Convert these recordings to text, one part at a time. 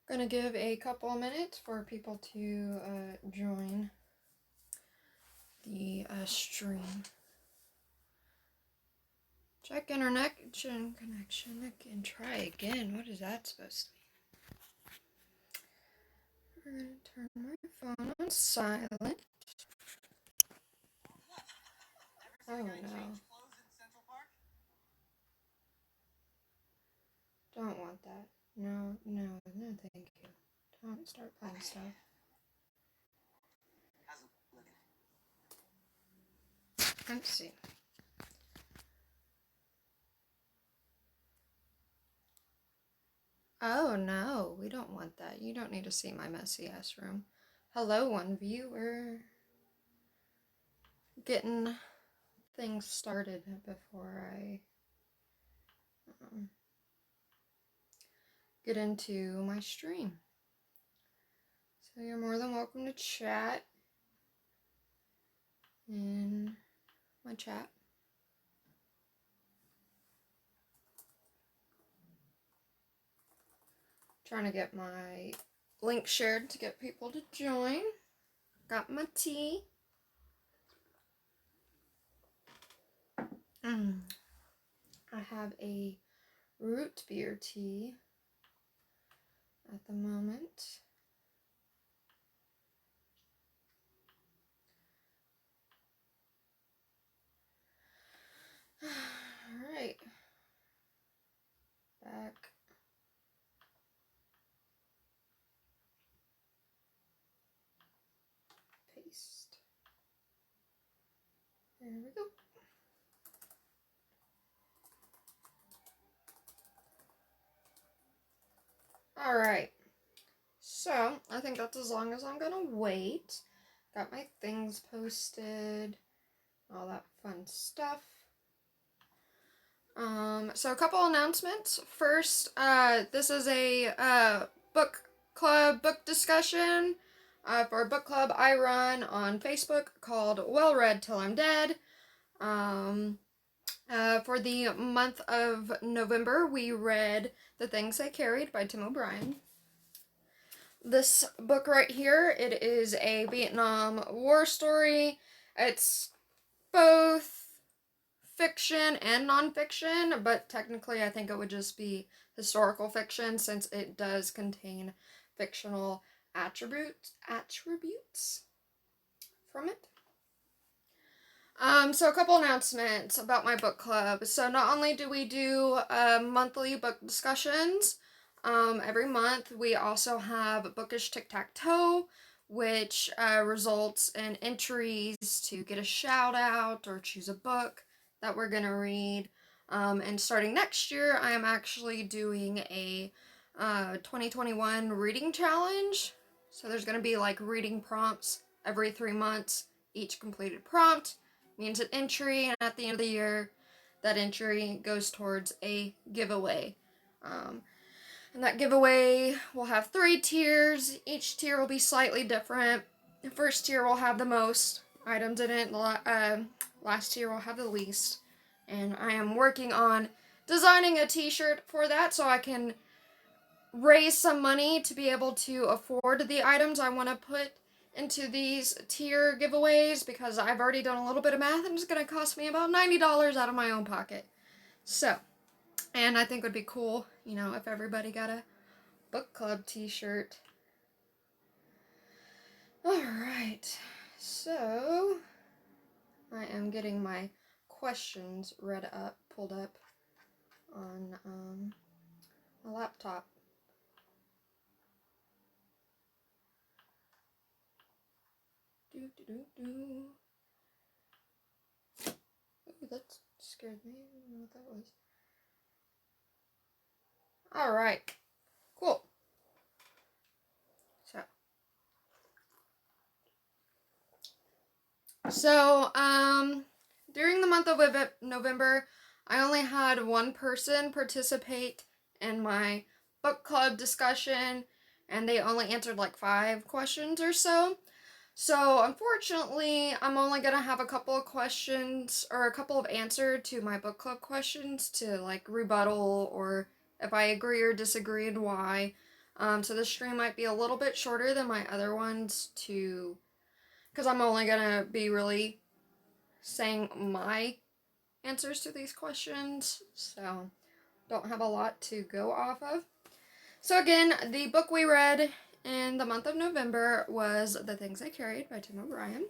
Gonna give a couple of minutes for people to join the stream. Check internet connection and try again. What is that supposed to be? We're gonna turn my phone on silent. Oh no. Don't want that. No, thank you. Don't start playing stuff. Let's see. Oh no, we don't want that. You don't need to see my messy ass room. Hello, one viewer. Getting things started before I get into my stream. So you're more than welcome to chat in my chat. Trying to get my link shared to get people to join. Got my tea. I have a root beer tea at the moment. Alright. Back. Paste. There we go. Alright. So, I think that's as long as I'm gonna wait. Got my things posted. All that fun stuff. So a couple announcements. First, this is a book club book discussion for a book club I run on Facebook called Well Read Till I'm Dead. For the month of November, we read The Things I Carried by Tim O'Brien. This book right here, it is a Vietnam War story. It's both fiction and nonfiction, but technically I think it would just be historical fiction since it does contain fictional attributes from it. So a couple announcements about my book club. So not only do we do monthly book discussions every month, we also have Bookish Tic-Tac-Toe, which results in entries to get a shout out or choose a book that we're gonna read. And starting next year, I am actually doing a 2021 reading challenge. So there's gonna be like reading prompts every 3 months. Each completed prompt means an entry, and at the end of the year, that entry goes towards a giveaway. And that giveaway will have 3 tiers. Each tier will be slightly different. The first tier will have the most items in it. Last tier will have the least. And I am working on designing a t-shirt for that so I can raise some money to be able to afford the items I want to put into these tier giveaways because I've already done a little bit of math and it's going to cost me about $90 out of my own pocket. So, and I think it would be cool, you know, if everybody got a book club t-shirt. Alright, so I am getting my questions pulled up on a laptop. Ooh, that scared me. I don't know what that was. Alright. Cool. So, during the month of November, I only had one person participate in my book club discussion, and they only answered like 5 questions or so. So, unfortunately, I'm only gonna have a couple of questions or a couple of answer to my book club questions to like rebuttal or if I agree or disagree and why. So this stream might be a little bit shorter than my other ones because I'm only gonna be really saying my answers to these questions. So, don't have a lot to go off of. So again, the book we read in the month of November was The Things I Carried by Tim O'Brien.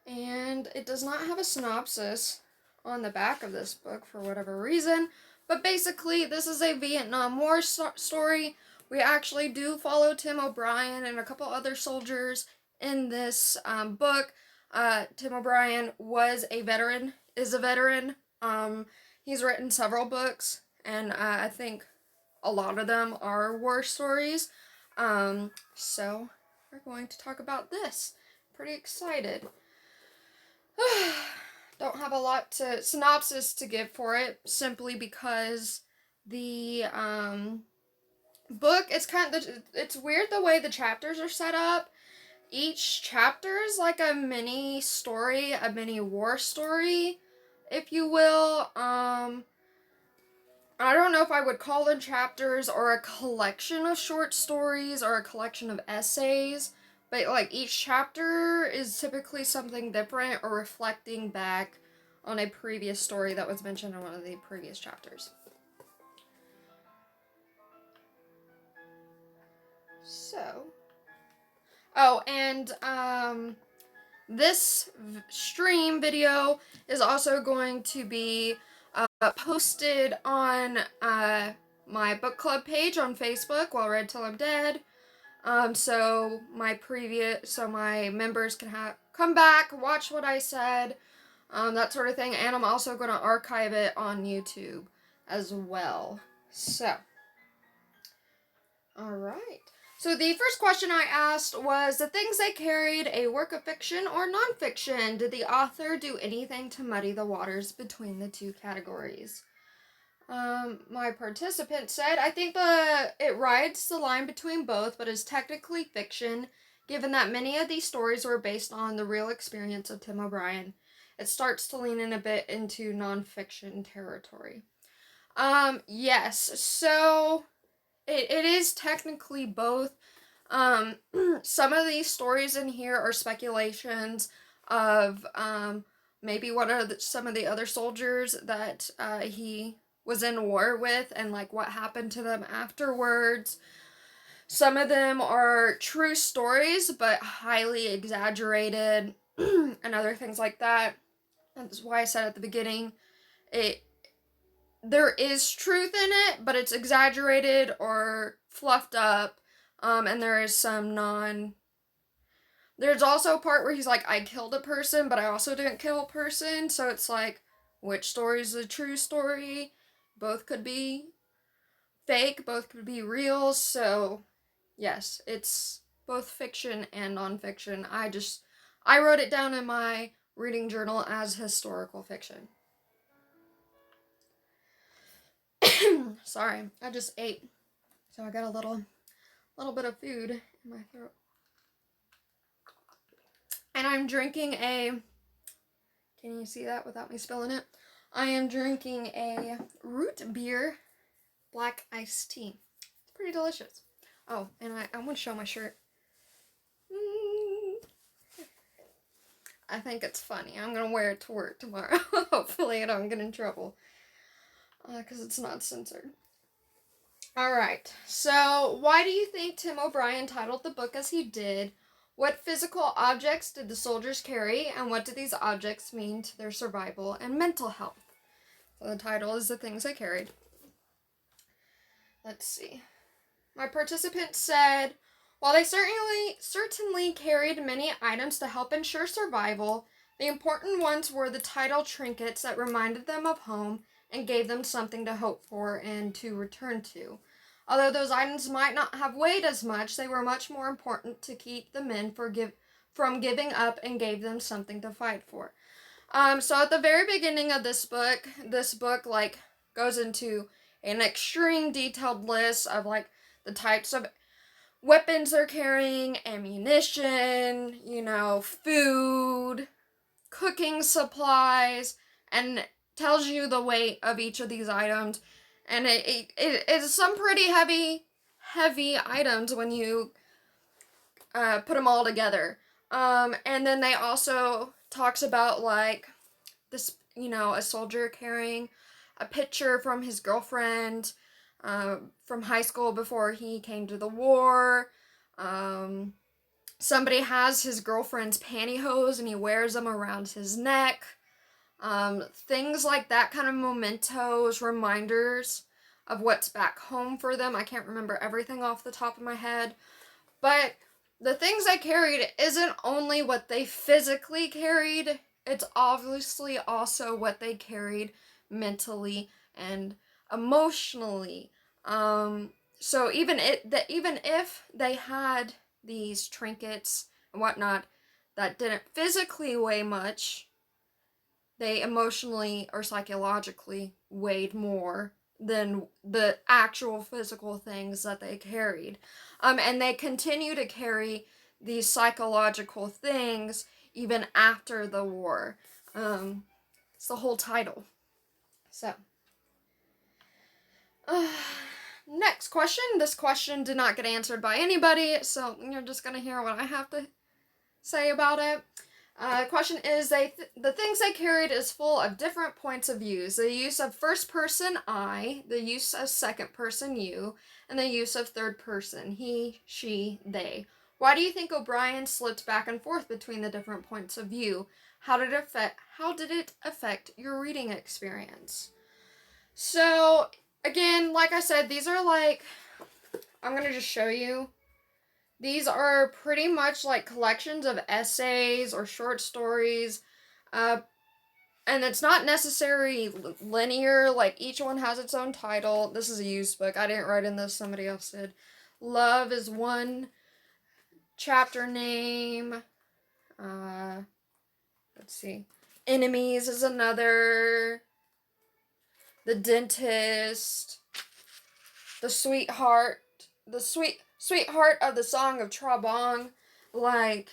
And it does not have a synopsis on the back of this book for whatever reason. But basically, this is a Vietnam War story. We actually do follow Tim O'Brien and a couple other soldiers in this book. Tim O'Brien was a veteran, is a veteran. He's written several books, and I think a lot of them are war stories. So we're going to talk about this. Pretty excited. Don't have a lot to synopsis to give for it simply because the book it's weird the way the chapters are set up. Each chapter is like a mini story, a mini war story, if you will. I don't know if I would call them chapters or a collection of short stories or a collection of essays, but like each chapter is typically something different or reflecting back on a previous story that was mentioned in one of the previous chapters. So, oh, and this stream video is also going to be posted on my book club page on Facebook, Well Read Till I'm Dead. So my members can come back, watch what I said, that sort of thing. And I'm also going to archive it on YouTube as well. So, all right. So the first question I asked was, The Things I Carried, a work of fiction or nonfiction? Did the author do anything to muddy the waters between the two categories? My participant said, I think it rides the line between both, but is technically fiction, given that many of these stories were based on the real experience of Tim O'Brien. It starts to lean in a bit into nonfiction territory. Yes, so it is technically both. Some of these stories in here are speculations of maybe what are some of the other soldiers that he was in war with and like what happened to them afterwards. Some of them are true stories but highly exaggerated and other things like that. That's why I said at the beginning there is truth in it, but it's exaggerated or fluffed up. And there is there's also a part where he's like, I killed a person, but I also didn't kill a person. So it's like, which story is the true story? Both could be fake, both could be real. So, yes, it's both fiction and nonfiction. I wrote it down in my reading journal as historical fiction. Sorry, I just ate, so I got a little bit of food in my throat. And I'm drinking can you see that without me spilling it? I am drinking a root beer black iced tea. It's pretty delicious. Oh, and I want to show my shirt. I think it's funny. I'm going to wear it to work tomorrow. Hopefully I don't get in trouble. Because it's not censored. Alright, so why do you think Tim O'Brien titled the book as he did? What physical objects did the soldiers carry, and what do these objects mean to their survival and mental health? So the title is The Things I Carried. Let's see. My participant said, while they certainly carried many items to help ensure survival, the important ones were the title trinkets that reminded them of home and gave them something to hope for and to return to. Although those items might not have weighed as much, they were much more important to keep the men from giving up and gave them something to fight for. So at the very beginning of this book like goes into an extreme detailed list of like the types of weapons they're carrying, ammunition, food, cooking supplies, and tells you the weight of each of these items. And it's some pretty heavy items when you put them all together. And then they also talks about like this, a soldier carrying a picture from his girlfriend from high school before he came to the war. Somebody has his girlfriend's pantyhose and he wears them around his neck. Things like that, kind of mementos, reminders of what's back home for them. I can't remember everything off the top of my head, but the things they carried isn't only what they physically carried, it's obviously also what they carried mentally and emotionally. So even if they had these trinkets and whatnot that didn't physically weigh much, they emotionally or psychologically weighed more than the actual physical things that they carried. And they continue to carry these psychological things even after the war. It's the whole title. So, next question. This question did not get answered by anybody, so you're just gonna hear what I have to say about it. Question is, the things they carried is full of different points of views. The use of first person I, the use of second person you, and the use of third person he, she, they. Why do you think O'Brien slipped back and forth between the different points of view? How did it affect your reading experience? So, again, like I said, these are like, I'm gonna just show you. These are pretty much like collections of essays or short stories. And it's not necessarily linear, like each one has its own title. This is a used book. I didn't write in this, somebody else did. Love is one chapter name. Let's see. Enemies is another. The Dentist. The Sweetheart. The Sweetheart of the Song of Trabong. Like,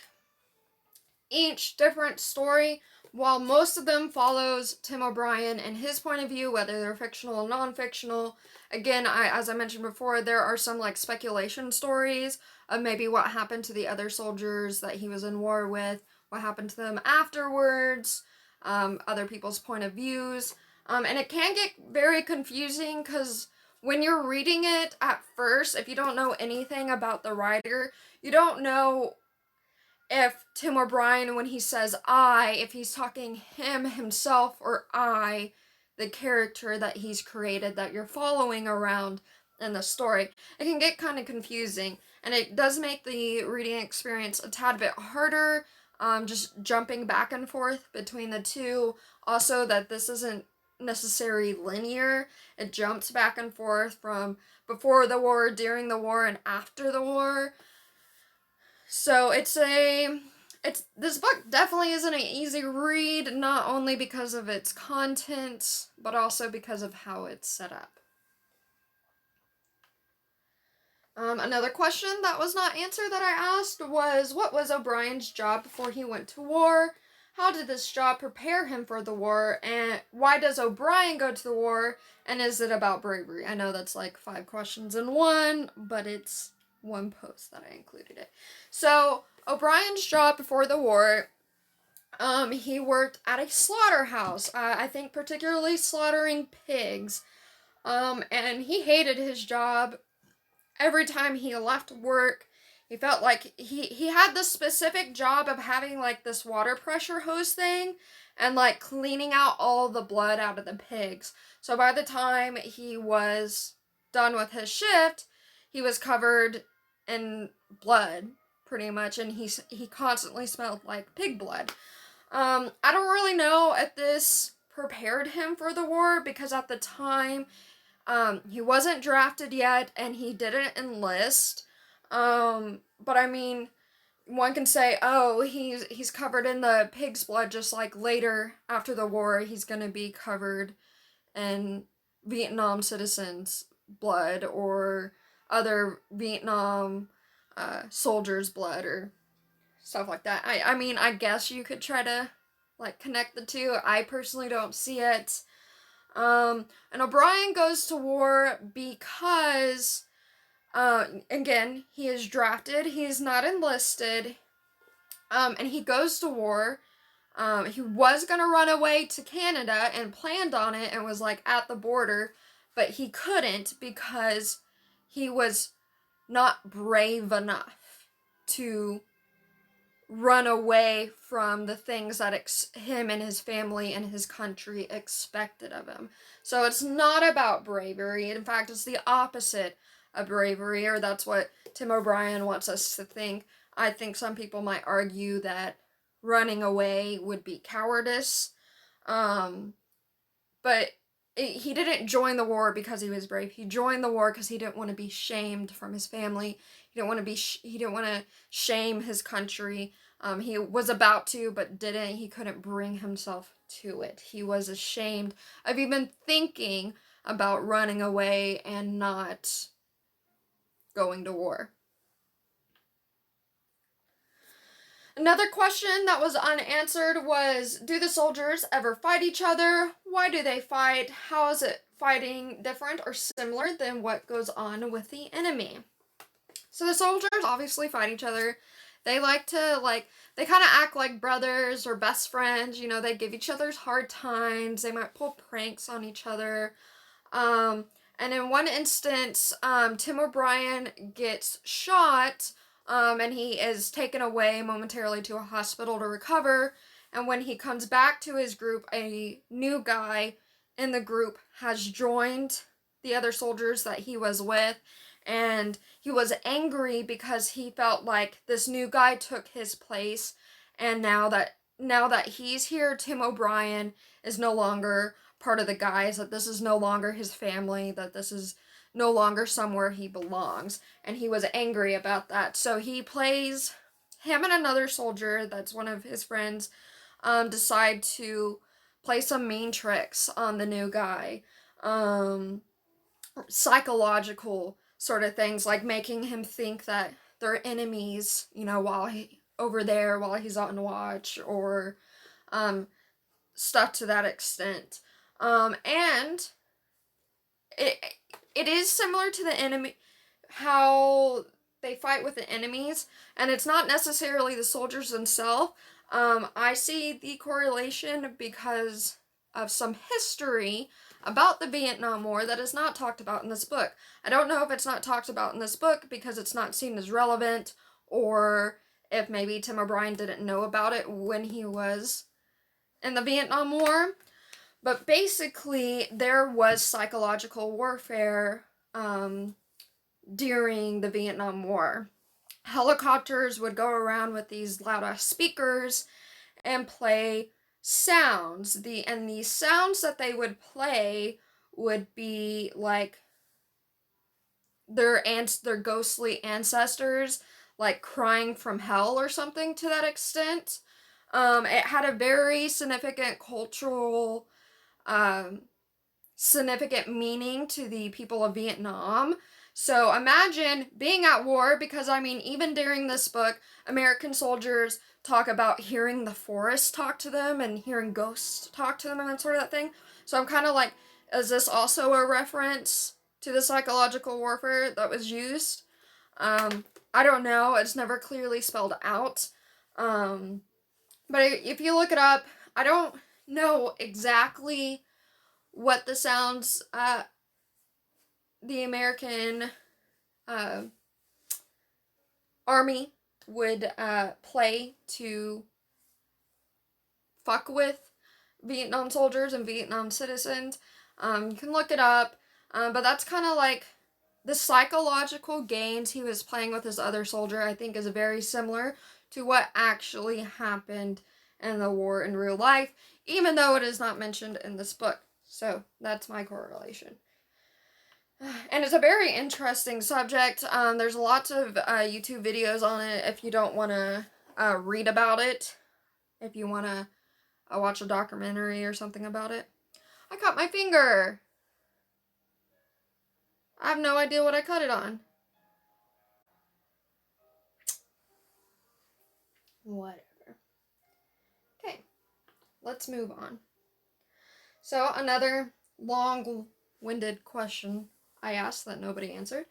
each different story, while most of them follows Tim O'Brien and his point of view, whether they're fictional or non-fictional. Again, as I mentioned before, there are some like speculation stories of maybe what happened to the other soldiers that he was in war with, what happened to them afterwards, other people's point of views. And it can get very confusing because when you're reading it at first, if you don't know anything about the writer, you don't know if Tim O'Brien, when he says I, if he's talking himself, or I, the character that he's created that you're following around in the story. It can get kind of confusing, and it does make the reading experience a tad bit harder, just jumping back and forth between the two. Also, that this isn't necessarily linear. It jumps back and forth from before the war, during the war, and after the war. So this book definitely isn't an easy read, not only because of its content, but also because of how it's set up. Another question that was not answered that I asked was, what was O'Brien's job before he went to war? How did this job prepare him for the war? And why does O'Brien go to the war? And is it about bravery? I know that's like 5 questions in one, but it's one post that I included it. So, O'Brien's job before the war, he worked at a slaughterhouse. I think particularly slaughtering pigs. And he hated his job. Every time he left work, he felt like he had this specific job of having like this water pressure hose thing and like cleaning out all the blood out of the pigs. So by the time he was done with his shift, he was covered in blood pretty much, and he constantly smelled like pig blood. I don't really know if this prepared him for the war, because at the time he wasn't drafted yet and he didn't enlist. But I mean, one can say, oh, he's covered in the pig's blood, just like later after the war he's gonna be covered in Vietnam citizens' blood or other Vietnam soldier's blood or stuff like that. I mean, I guess you could try to like connect the two. I personally don't see it. And O'Brien goes to war because, again, he is drafted. He is not enlisted. And he goes to war. He was gonna run away to Canada and planned on it and was like at the border, but he couldn't because he was not brave enough to run away from the things that him and his family and his country expected of him. So it's not about bravery. In fact, it's the opposite of bravery, or that's what Tim O'Brien wants us to think. I think some people might argue that running away would be cowardice. But he didn't join the war because he was brave. He joined the war because he didn't want to be shamed from his family. He didn't want to he didn't want to shame his country. He was about to, but didn't. He couldn't bring himself to it. He was ashamed of even thinking about running away and not going to war. Another question that was unanswered was, do the soldiers ever fight each other? Why do they fight? How is it fighting different or similar than what goes on with the enemy? So the soldiers obviously fight each other. They like to, they kind of act like brothers or best friends. You know, they give each other hard times. They might pull pranks on each other. And in one instance, Tim O'Brien gets shot, and he is taken away momentarily to a hospital to recover. And when he comes back to his group, a new guy in the group has joined the other soldiers that he was with, and he was angry because he felt like this new guy took his place, and now that he's here, Tim O'Brien is no longer part of the guys, that this is no longer his family, that this is no longer somewhere he belongs, and he was angry about that. So him and another soldier that's one of his friends decide to play some mean tricks on the new guy. Psychological sort of things, like making him think that they're enemies, you know, while he's on watch, or stuff to that extent. And it is similar to the enemy, how they fight with the enemies, and it's not necessarily the soldiers themselves. I see the correlation because of some history about the Vietnam War that is not talked about in this book. I don't know if it's not talked about in this book because it's not seen as relevant, or if maybe Tim O'Brien didn't know about it when he was in the Vietnam War. But basically, there was psychological warfare during the Vietnam War. Helicopters would go around with these loud-ass speakers and play sounds. And these sounds that they would play would be like their ghostly ancestors, like crying from hell or something to that extent. It had a very significant cultural, significant meaning to the people of Vietnam. So imagine being at war, because I mean, even during this book, American soldiers talk about hearing the forest talk to them and hearing ghosts talk to them and that sort of that thing. So I'm kind of like, is this also a reference to the psychological warfare that was used? I don't know. It's never clearly spelled out. But if you look it up, I don't know exactly what the sounds the American army would play to fuck with Vietnam soldiers and Vietnam citizens. You can look it up, but that's kind of like the psychological games he was playing with his other soldier, I think, is very similar to what actually happened in the war in real life, even though it is not mentioned in this book. So that's my correlation. And it's a very interesting subject. There's lots of YouTube videos on it if you don't want to read about it. If you want to watch a documentary or something about it. I cut my finger. I have no idea what I cut it on. Whatever. Okay, let's move on. So, another long-winded question I asked that nobody answered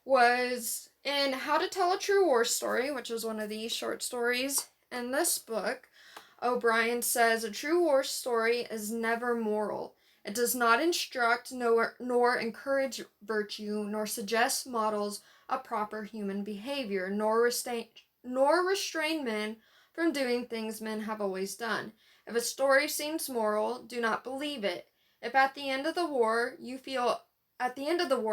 was in How to Tell a True War Story, which was one of these short stories in this book. O'Brien says a true war story is never moral. It does not instruct nor encourage virtue, nor suggest models of proper human behavior, nor restrain men from doing things men have always done. If a story seems moral, do not believe it. If at the end of the war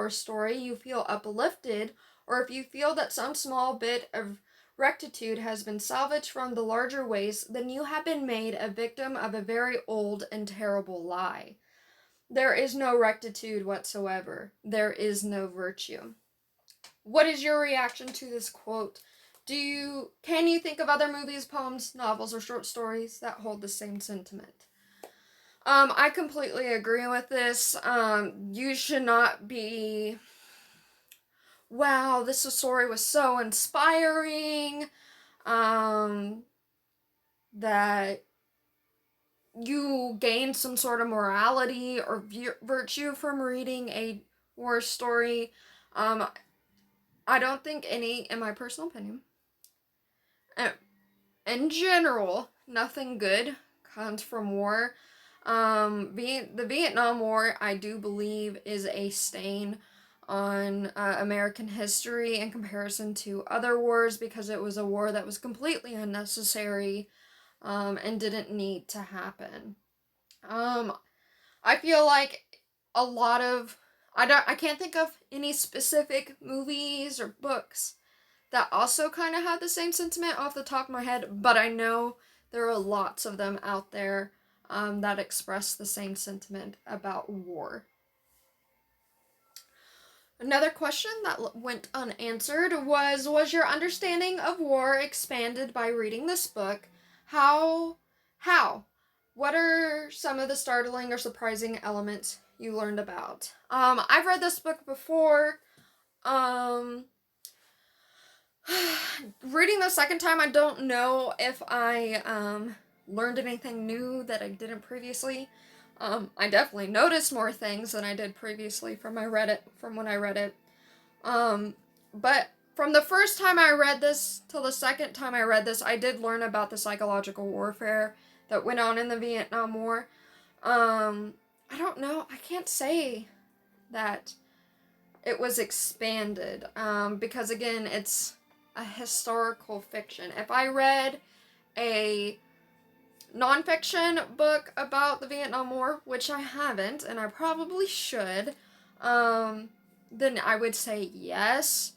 story you feel uplifted, or if you feel that some small bit of rectitude has been salvaged from the larger waste, then you have been made a victim of a very old and terrible lie. There is no rectitude whatsoever. There is no virtue. What is your reaction to this quote? Can you think of other movies, poems, novels, or short stories that hold the same sentiment? I completely agree with this. You should not be, wow, this story was so inspiring, that you gain some sort of morality or virtue from reading a war story. I don't think any, in my personal opinion, in general, nothing good comes from war. The Vietnam War, I do believe, is a stain on American history in comparison to other wars, because it was a war that was completely unnecessary, and didn't need to happen. I feel like a lot of I can't think of any specific movies or books that also kind of have the same sentiment off the top of my head, but I know there are lots of them out there that express the same sentiment about war. Another question that went unanswered was your understanding of war expanded by reading this book? How? How? What are some of the startling or surprising elements you learned about? I've read this book before. Reading the second time, I don't know if I learned anything new that I didn't previously. I definitely noticed more things than I did previously from when I read it. But from the first time I read this till the second time I read this, I did learn about the psychological warfare that went on in the Vietnam War. I don't know. I can't say that it was expanded, because again, it's a historical fiction. If I read a nonfiction book about the Vietnam War, which I haven't, and I probably should, then I would say yes.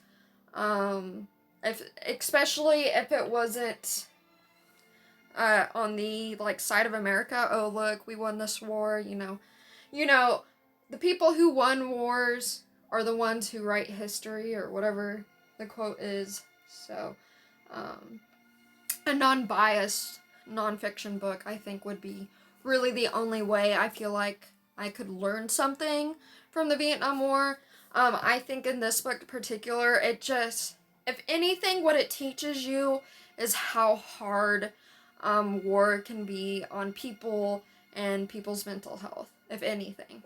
Especially if it wasn't on the side of America. Oh, look, we won this war. The people who won wars are the ones who write history, or whatever the quote is. So, a non-biased nonfiction book, I think, would be really the only way I feel like I could learn something from the Vietnam War. I think in this book in particular, if anything, what it teaches you is how hard war can be on people and people's mental health, if anything.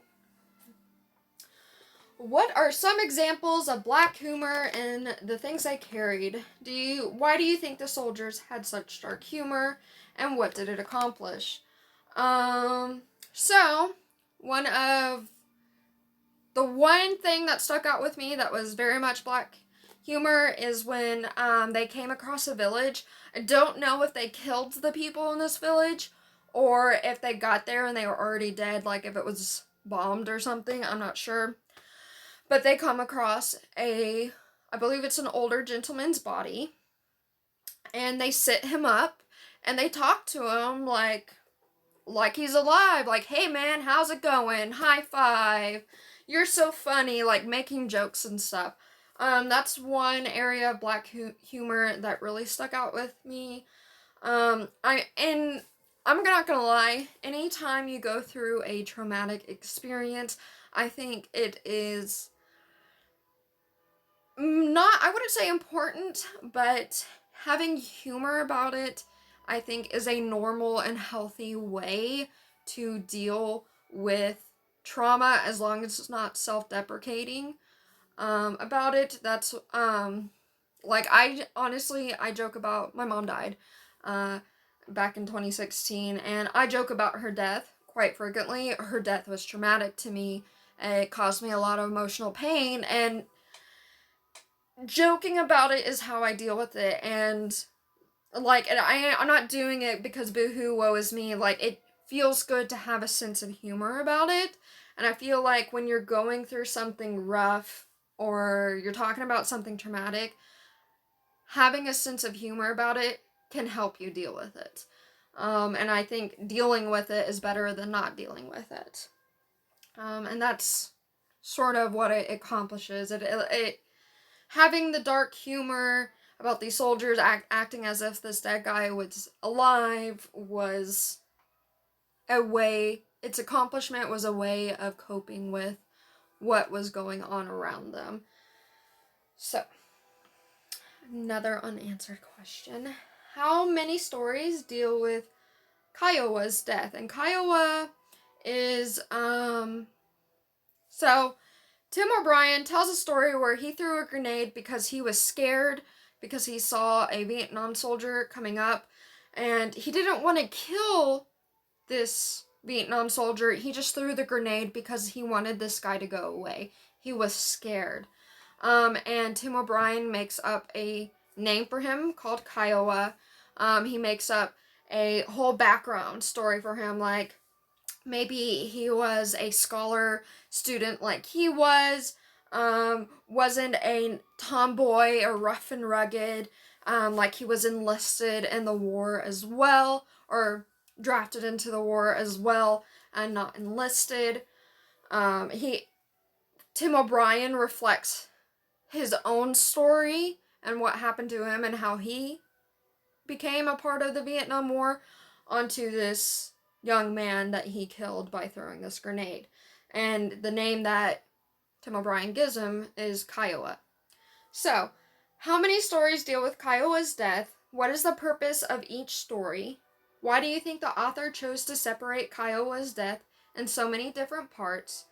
What are some examples of black humor in the things I carried? Why do you think the soldiers had such dark humor, and what did it accomplish? So the one thing that stuck out with me that was very much black humor is when they came across a village. I don't know if they killed the people in this village, or if they got there and they were already dead, like if it was bombed or something. I'm not sure. But they come across I believe it's an older gentleman's body, and they sit him up, and they talk to him like he's alive, like, hey man, how's it going? High five. You're so funny, like making jokes and stuff. That's one area of black humor that really stuck out with me. I'm not gonna lie, anytime you go through a traumatic experience, I think it is I wouldn't say important, but having humor about it, I think, is a normal and healthy way to deal with trauma, as long as it's not self-deprecating about it. That's like, I honestly, I joke about my mom died back in 2016, and I joke about her death quite frequently. Her death was traumatic to me. It caused me a lot of emotional pain, and joking about it is how I deal with it. And like, and I'm not doing it because boohoo, woe is me. Like, it feels good to have a sense of humor about it. And I feel like when you're going through something rough or you're talking about something traumatic, having a sense of humor about it can help you deal with it. And I think dealing with it is better than not dealing with it. And that's sort of what it accomplishes. It having the dark humor about these soldiers acting as if this dead guy was alive was a way, its accomplishment was a way of coping with what was going on around them. So, another unanswered question. How many stories deal with Kiowa's death? And Kiowa is, so Tim O'Brien tells a story where he threw a grenade because he was scared because he saw a Vietnam soldier coming up, and he didn't want to kill this Vietnam soldier. He just threw the grenade because he wanted this guy to go away. He was scared. And Tim O'Brien makes up a name for him called Kiowa. He makes up a whole background story for him, like maybe he was a scholar student like he was, wasn't a tomboy or rough and rugged, like he was enlisted in the war as well, or drafted into the war as well, and not enlisted. Tim O'Brien reflects his own story and what happened to him and how he became a part of the Vietnam War onto this young man that he killed by throwing this grenade. And the name that Tim O'Brien gives him is Kiowa. So, how many stories deal with Kiowa's death? What is the purpose of each story? Why do you think the author chose to separate Kiowa's death in so many different parts?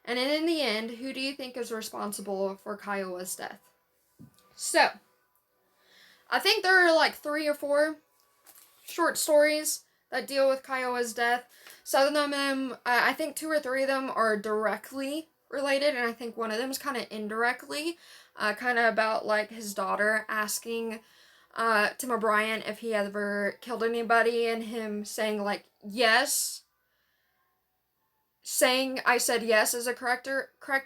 And in the end, who do you think is responsible for Kiowa's death? So, I think there are like 3 or 4 short stories that deal with Kiowa's death. Some of them, I think 2 or 3 of them are directly related, and I think one of them is kind of indirectly, kind of about like his daughter asking Tim O'Brien if he ever killed anybody, and him saying like yes. Saying I said yes is a correct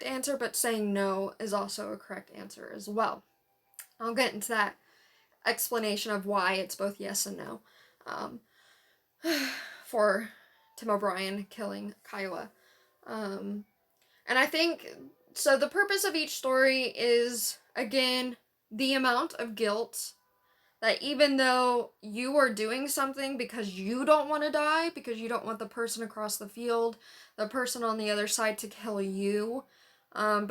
answer, but saying no is also a correct answer as well. I'll get into that explanation of why it's both yes and no. For Tim O'Brien killing Kiowa. And I think, so the purpose of each story is, again, the amount of guilt that even though you are doing something because you don't want to die, because you don't want the person across the field, the person on the other side to kill you, and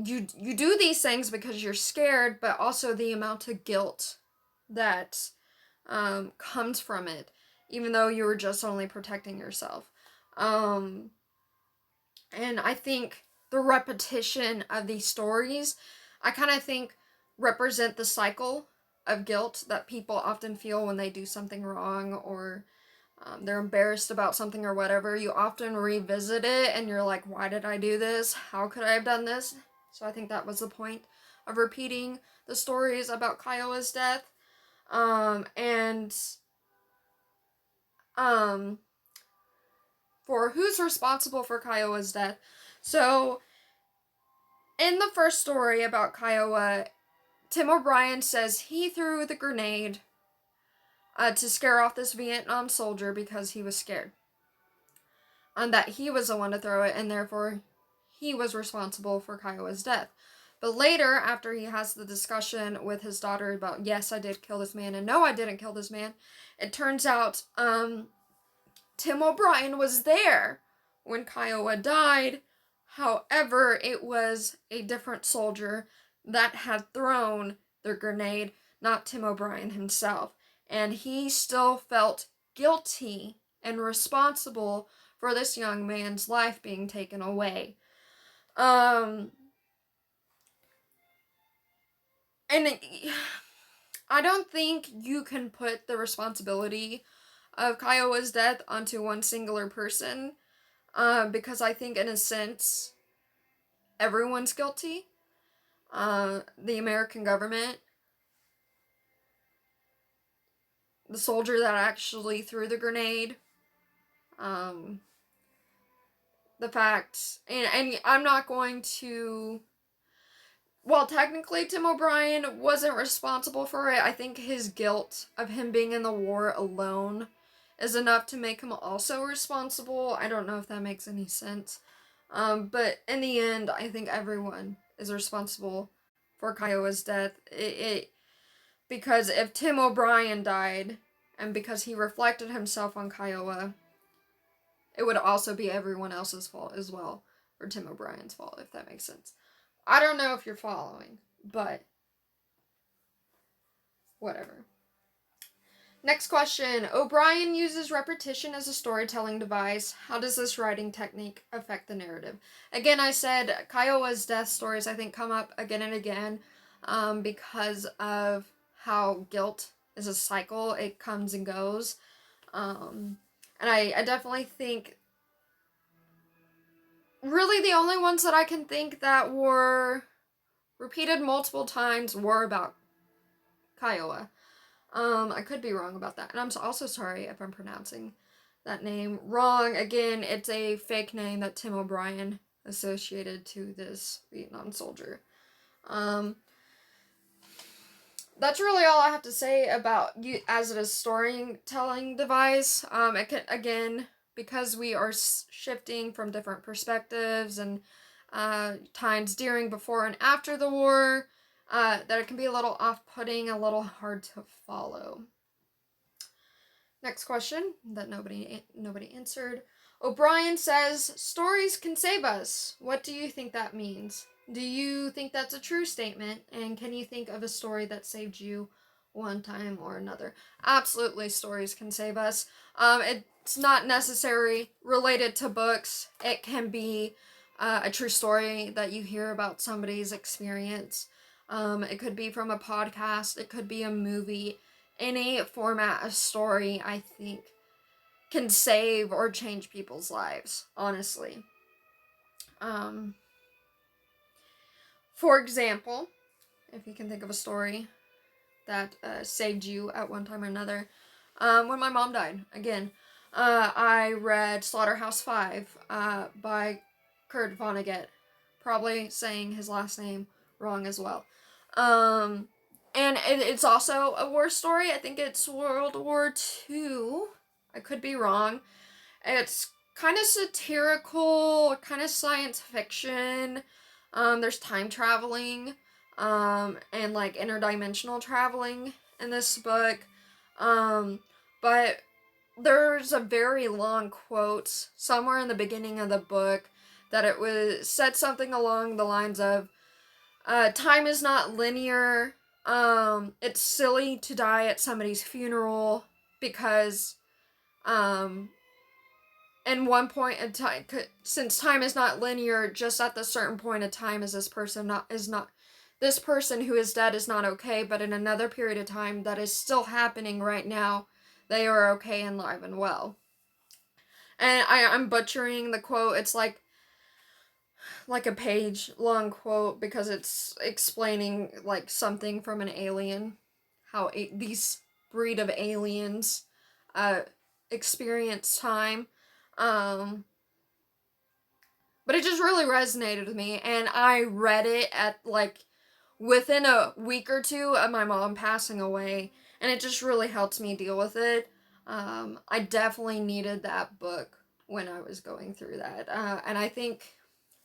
you do these things because you're scared, but also the amount of guilt that comes from it, even though you were just only protecting yourself. And I think the repetition of these stories, I kind of think, represent the cycle of guilt that people often feel when they do something wrong, or they're embarrassed about something or whatever. You often revisit it and you're like, why did I do this? How could I have done this? So I think that was the point of repeating the stories about Kiowa's death. For who's responsible for Kiowa's death. So, in the first story about Kiowa, Tim O'Brien says he threw the grenade to scare off this Vietnam soldier because he was scared. And that he was the one to throw it, and therefore he was responsible for Kiowa's death. But later, after he has the discussion with his daughter about, yes, I did kill this man, and no, I didn't kill this man, it turns out Tim O'Brien was there when Kiowa died. However, it was a different soldier that had thrown the grenade, not Tim O'Brien himself. And he still felt guilty and responsible for this young man's life being taken away. And I don't think you can put the responsibility of Kiowa's death onto one singular person, because I think in a sense everyone's guilty. The American government, the soldier that actually threw the grenade, the fact, and I'm not going to, well, technically Tim O'Brien wasn't responsible for it. I think his guilt of him being in the war alone is enough to make him also responsible. I don't know if that makes any sense. But in the end, I think everyone is responsible for Kiowa's death. Because if Tim O'Brien died, and because he reflected himself on Kiowa, it would also be everyone else's fault as well, or Tim O'Brien's fault, if that makes sense. I don't know if you're following, but whatever. Next question. O'Brien uses repetition as a storytelling device. How does this writing technique affect the narrative? Again, I said Kiowa's death stories, I think, come up again and again, because of how guilt is a cycle. It comes and goes. And I definitely think really the only ones that I can think that were repeated multiple times were about Kiowa. I could be wrong about that. And I'm also sorry if I'm pronouncing that name wrong. Again, it's a fake name that Tim O'Brien associated to this Vietnam soldier. That's really all I have to say about you as a storytelling device. It can, again, because we are shifting from different perspectives and times during, before, and after the war, that it can be a little off-putting, a little hard to follow. Next question that nobody answered. O'Brien says, stories can save us. What do you think that means? Do you think that's a true statement? And can you think of a story that saved you one time or another? Absolutely, stories can save us. It's not necessarily related to books. It can be a true story that you hear about somebody's experience. It could be from a podcast. It could be a movie. Any format of story, I think, can save or change people's lives, honestly. For example, if you can think of a story that saved you at one time or another, when my mom died, again, I read Slaughterhouse-Five by Kurt Vonnegut, probably saying his last name wrong as well. And it's also a war story. I think it's World War II. I could be wrong. It's kind of satirical, kind of science fiction. There's time traveling, and like interdimensional traveling in this book. But there's a very long quote somewhere in the beginning of the book that it was said something along the lines of, time is not linear. It's silly to die at somebody's funeral because, in one point in time, since time is not linear, just at the certain point of time is this person this person who is dead is not okay, but in another period of time that is still happening right now, they are okay and live and well. And I'm butchering the quote. It's like a page long quote because it's explaining like something from an alien, how these breed of aliens experience time. But it just really resonated with me, and I read it at like within a week or two of my mom passing away, and it just really helped me deal with it. I definitely needed that book when I was going through that, and I think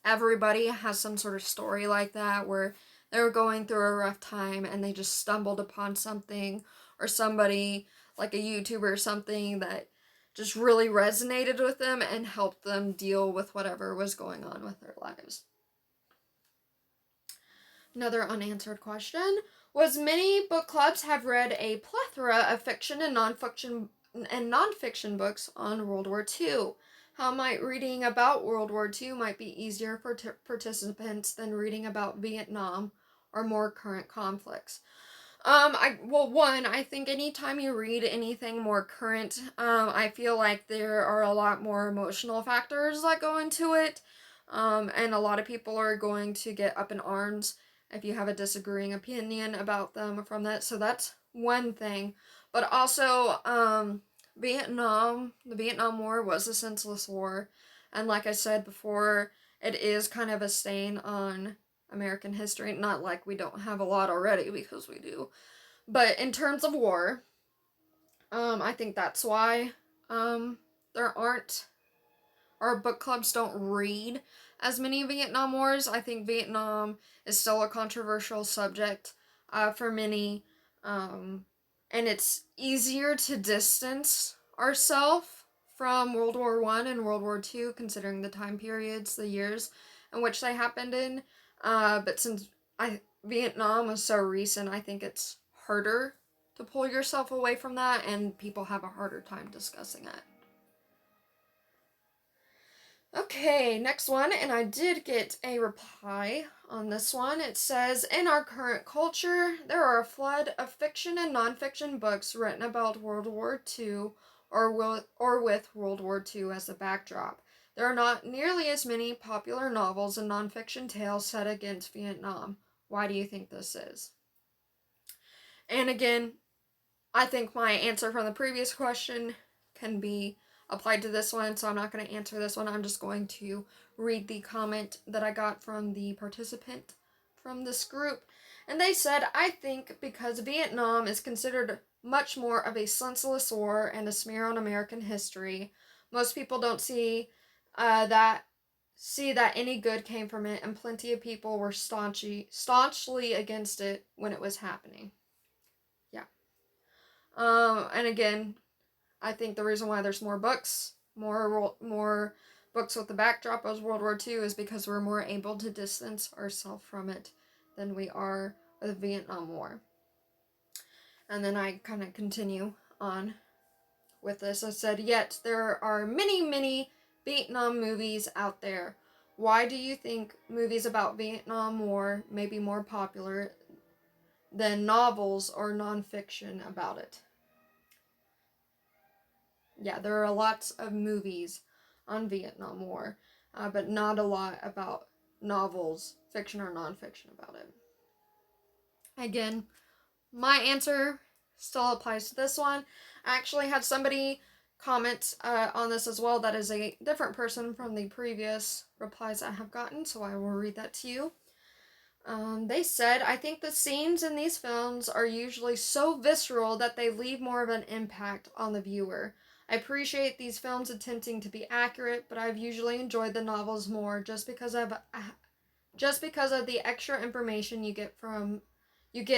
everybody has some sort of story like that where they were going through a rough time and they just stumbled upon something, or somebody like a YouTuber or something that just really resonated with them and helped them deal with whatever was going on with their lives. Another unanswered question. Was many book clubs have read a plethora of fiction and nonfiction books on World War II. How might reading about World War II might be easier for participants than reading about Vietnam or more current conflicts? I think anytime you read anything more current, I feel like there are a lot more emotional factors that go into it. And a lot of people are going to get up in arms if you have a disagreeing opinion about them from that. So that's one thing. But also, the Vietnam War was a senseless war. And like I said before, it is kind of a stain on American history. Not like we don't have a lot already, because we do. But in terms of war, I think that's why there aren't, our book clubs don't read as many Vietnam Wars. I think Vietnam is still a controversial subject for many, and it's easier to distance ourselves from World War One and World War Two, considering the time periods, the years in which they happened in. But since Vietnam was so recent, I think it's harder to pull yourself away from that, and people have a harder time discussing it. Okay, next one, and I did get a reply on this one. It says, in our current culture, there are a flood of fiction and nonfiction books written about World War II or with World War II as a backdrop. There are not nearly as many popular novels and nonfiction tales set against Vietnam. Why do you think this is? And again, I think my answer from the previous question can be applied to this one, so I'm not going to answer this one. I'm just going to read the comment that I got from the participant from this group. And they said, I think because Vietnam is considered much more of a senseless war and a smear on American history, most people don't see that any good came from it, and plenty of people were staunchly against it when it was happening. Yeah. And again, I think the reason why there's more books, more books with the backdrop of World War II, is because we're more able to distance ourselves from it than we are with the Vietnam War. And then I kind of continue on with this. I said, yet there are many, many Vietnam movies out there. Why do you think movies about Vietnam War may be more popular than novels or nonfiction about it? Yeah, there are lots of movies on Vietnam War, but not a lot about novels, fiction or nonfiction about it. Again, my answer still applies to this one. I actually had somebody comment on this as well that is a different person from the previous replies I have gotten, so I will read that to you. They said, I think the scenes in these films are usually so visceral that they leave more of an impact on the viewer. I appreciate these films attempting to be accurate, but I've usually enjoyed the novels more just because of the extra information you get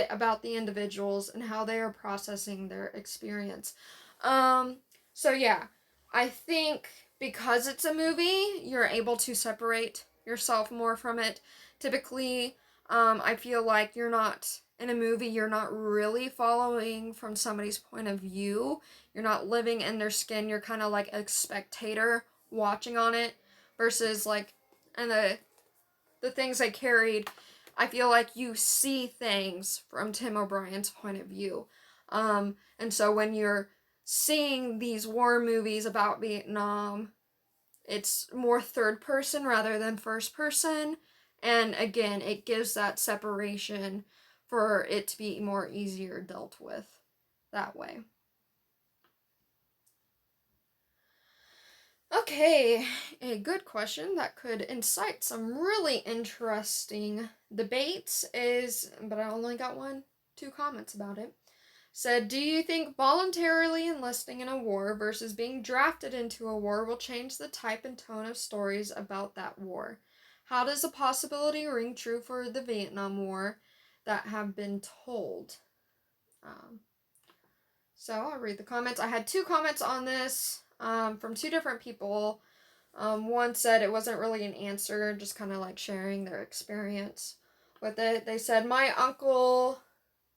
about the individuals and how they are processing their experience. So yeah, I think because it's a movie, you're able to separate yourself more from it. Typically, I feel like you're not in a movie, you're not really following from somebody's point of view. You're not living in their skin. You're kind of like a spectator watching on it, versus like, and the things I carried, I feel like you see things from Tim O'Brien's point of view. And so when you're seeing these war movies about Vietnam, it's more third person rather than first person. And again, it gives that separation for it to be more easier dealt with that way. Okay, a good question that could incite some really interesting debates is, but I only got two comments about it. Said, do you think voluntarily enlisting in a war versus being drafted into a war will change the type and tone of stories about that war? How does the possibility ring true for the Vietnam War that have been told? So I'll read the comments. I had two comments on this from two different people. One said it wasn't really an answer, just kind of like sharing their experience with it. They said, my uncle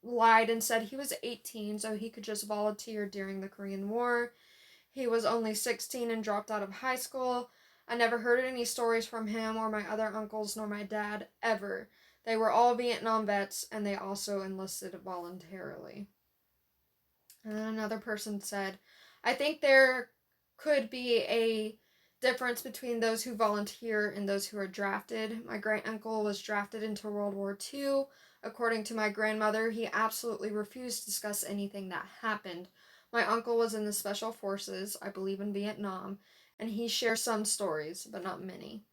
lied and said he was 18 so he could just volunteer during the Korean War. He was only 16 and dropped out of high school. I never heard any stories from him or my other uncles nor my dad ever. They were all Vietnam vets and they also enlisted voluntarily. And then another person said, I think there could be a difference between those who volunteer and those who are drafted. My great uncle was drafted into World War II. According to my grandmother, he absolutely refused to discuss anything that happened. My uncle was in the Special Forces, I believe in Vietnam, and he shares some stories, but not many.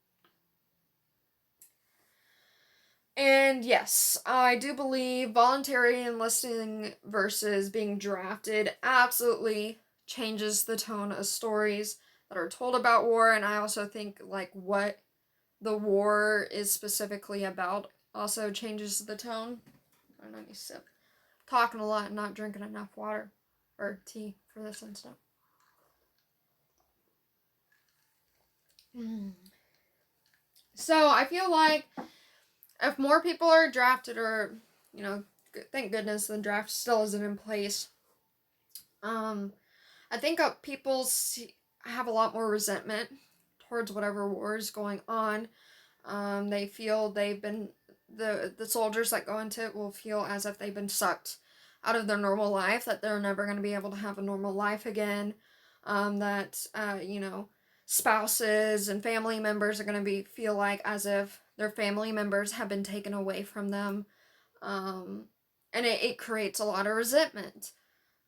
And yes, I do believe voluntary enlisting versus being drafted absolutely changes the tone of stories that are told about war, and I also think like what the war is specifically about also changes the tone. I don't know, me sip. Talking a lot and not drinking enough water or tea for this and stuff. So I feel like if more people are drafted, or thank goodness the draft still isn't in place. I think people have a lot more resentment towards whatever war is going on. They feel they've been the soldiers that go into it will feel as if they've been sucked out of their normal life, that they're never going to be able to have a normal life again. That spouses and family members are going to feel like as if their family members have been taken away from them. And it creates a lot of resentment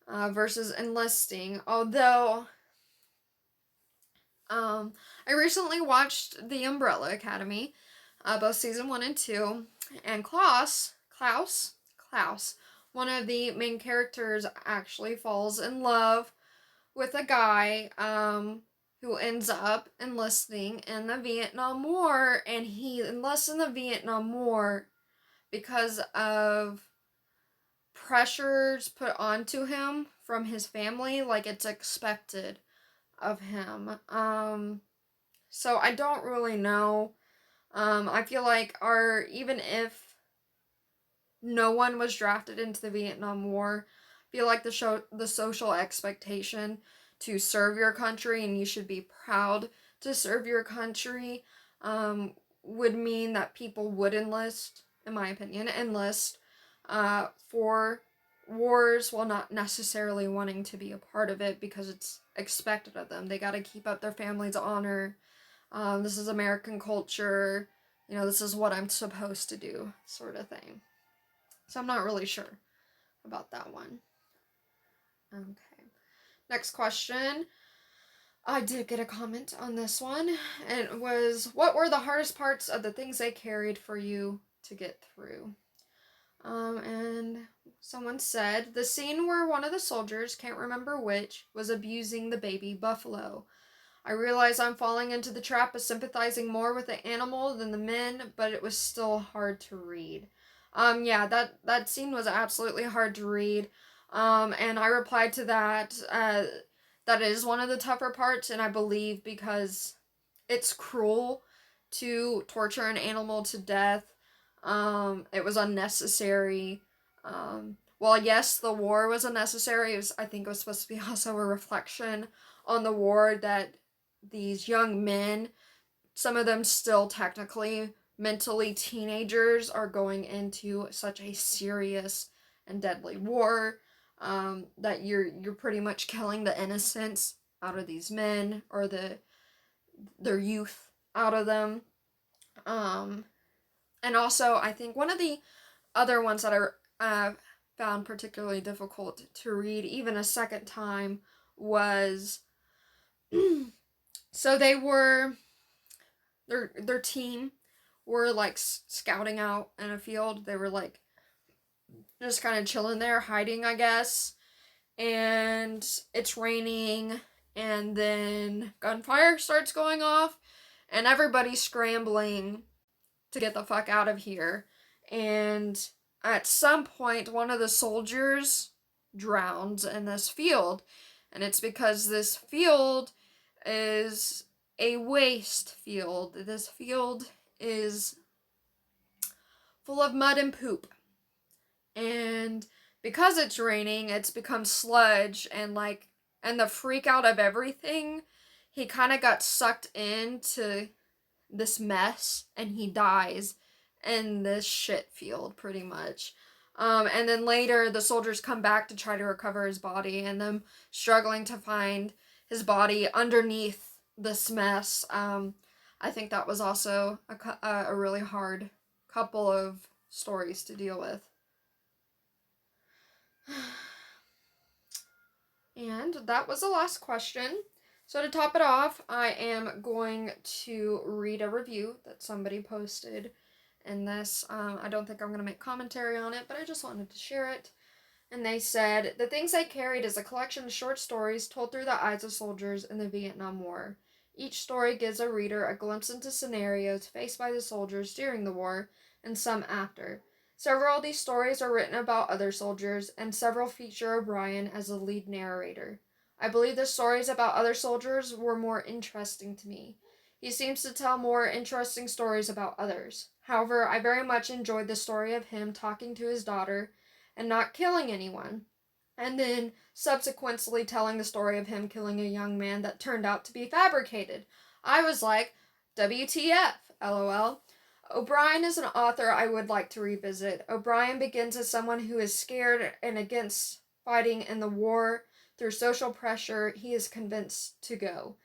versus enlisting. Although, I recently watched The Umbrella Academy, both season 1 and 2, and Klaus, one of the main characters, actually falls in love with a guy who ends up enlisting in the Vietnam War, and he enlists in the Vietnam War because of pressures put onto him from his family, like it's expected of him. So I don't really know. I feel like even if no one was drafted into the Vietnam War, I feel like the social expectation to serve your country, and you should be proud to serve your country, would mean that people would enlist, in my opinion, for wars while not necessarily wanting to be a part of it because it's expected of them. They got to keep up their family's honor. This is American culture. This is what I'm supposed to do, sort of thing. So I'm not really sure about that one. Okay. Next question. I did get a comment on this one, and it was, what were the hardest parts of the things they carried for you to get through? And someone said, the scene where one of the soldiers, can't remember which, was abusing the baby buffalo. I realize I'm falling into the trap of sympathizing more with the animal than the men, but it was still hard to read. Yeah, that scene was absolutely hard to read. And I replied to that, that is one of the tougher parts, and I believe because it's cruel to torture an animal to death. It was unnecessary. Well, yes, the war was unnecessary. I think it was supposed to be also a reflection on the war that these young men, some of them still technically mentally teenagers, are going into such a serious and deadly war, that you're pretty much killing the innocence out of these men, or their youth out of them. And also, I think one of the other ones that I found particularly difficult to read even a second time was so their team were like scouting out in a field. They were like just kind of chilling there, hiding, I guess. And it's raining, and then gunfire starts going off, and everybody's scrambling to get the fuck out of here. And at some point, one of the soldiers drowns in this field, and it's because this field is a waste field. This field is full of mud and poop. And because it's raining, it's become sludge, and the freak out of everything, he kind of got sucked into this mess and he dies in this shit field pretty much. And then later the soldiers come back to try to recover his body, and them struggling to find his body underneath this mess. I think that was also a really hard couple of stories to deal with. And that was the last question. So to top it off, I am going to read a review that somebody posted in this. I don't think I'm going to make commentary on it, but I just wanted to share it. And they said, "The Things I Carried is a collection of short stories told through the eyes of soldiers in the Vietnam War. Each story gives a reader a glimpse into scenarios faced by the soldiers during the war and some after. Several of these stories are written about other soldiers, and several feature O'Brien as the lead narrator. I believe the stories about other soldiers were more interesting to me. He seems to tell more interesting stories about others. However, I very much enjoyed the story of him talking to his daughter and not killing anyone, and then subsequently telling the story of him killing a young man that turned out to be fabricated. I was like, WTF, lol. O'Brien is an author I would like to revisit. O'Brien begins as someone who is scared and against fighting in the war. Through social pressure, he is convinced to go.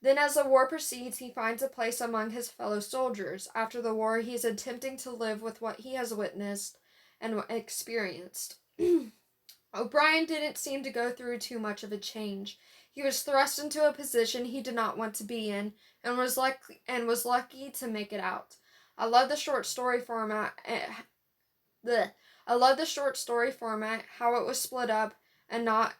Then, as the war proceeds, he finds a place among his fellow soldiers. After the war, he is attempting to live with what he has witnessed and experienced. O'Brien didn't seem to go through too much of a change. He was thrust into a position he did not want to be in, and was lucky to make it out. I love the short story format. I love the short story format. How it was split up and not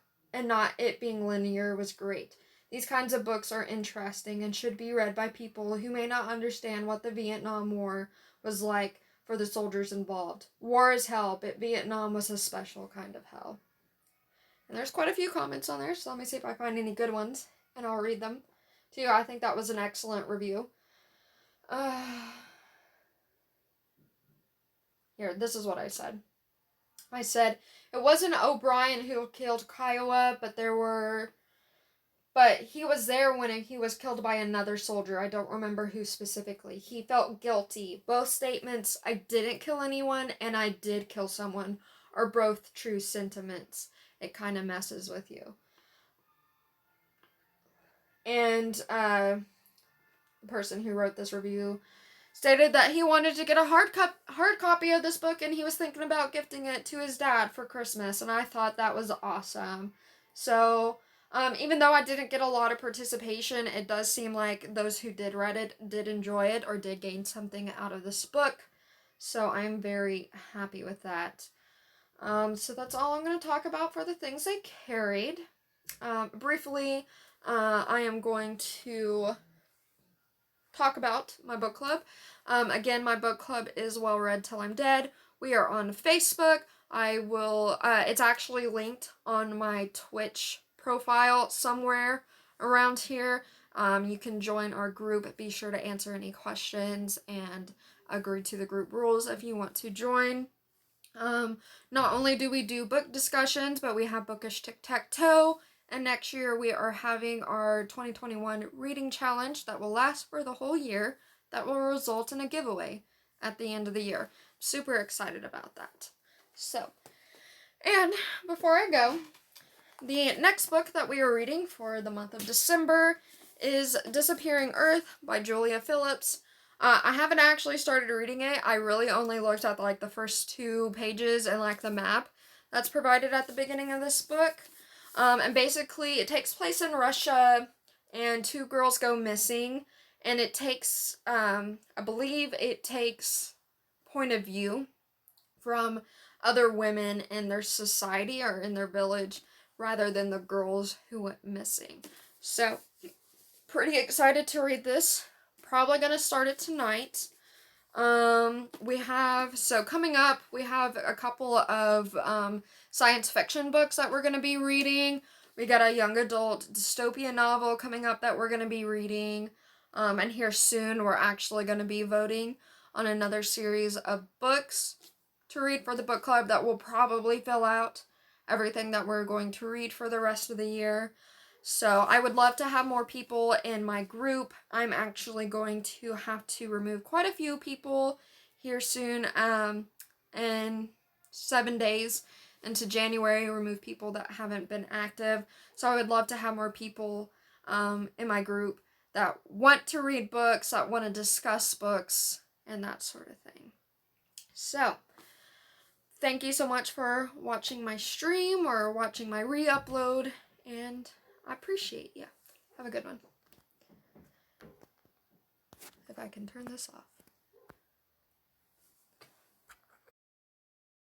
it being linear was great. These kinds of books are interesting and should be read by people who may not understand what the Vietnam War was like for the soldiers involved. War is hell, but Vietnam was a special kind of hell." And there's quite a few comments on there, so let me see if I find any good ones, and I'll read them to you. I think that was an excellent review. Here, this is what I said. I said, "It wasn't O'Brien who killed Kiowa, but he was there when he was killed by another soldier. I don't remember who specifically. He felt guilty. Both statements, I didn't kill anyone and I did kill someone, are both true sentiments. It kind of messes with you." And the person who wrote this review stated that he wanted to get a hard copy of this book, and he was thinking about gifting it to his dad for Christmas, and I thought that was awesome. So, even though I didn't get a lot of participation, it does seem like those who did read it did enjoy it or did gain something out of this book. So I'm very happy with that. So that's all I'm going to talk about for the things I carried. Briefly, I am going to talk about my book club. Again, my book club is Well Read Till I'm Dead. We are on Facebook. It's actually linked on my Twitch profile somewhere around here. You can join our group. Be sure to answer any questions and agree to the group rules if you want to join. Not only do we do book discussions, but we have Bookish Tic-Tac-Toe, and next year we are having our 2021 reading challenge that will last for the whole year, that will result in a giveaway at the end of the year. Super excited about that. So, and before I go, the next book that we are reading for the month of December is Disappearing Earth by Julia Phillips. I haven't actually started reading it. I really only looked at the first 2 pages and the map that's provided at the beginning of this book. And basically it takes place in Russia, and 2 girls go missing, and it takes, I believe it takes point of view from other women in their society or in their village rather than the girls who went missing. So, pretty excited to read this. Probably going to start it tonight. Coming up, we have a couple of science fiction books that we're going to be reading. We got a young adult dystopian novel coming up that we're going to be reading. And here soon, we're actually going to be voting on another series of books to read for the book club that will probably fill out everything that we're going to read for the rest of the year. So I would love to have more people in my group. I'm actually going to have to remove quite a few people here soon, in 7 days into January, remove people that haven't been active. So I would love to have more people in my group that want to read books, that want to discuss books, and that sort of thing. So, thank you so much for watching my stream or watching my re-upload, and I appreciate you. Have a good one. If I can turn this off.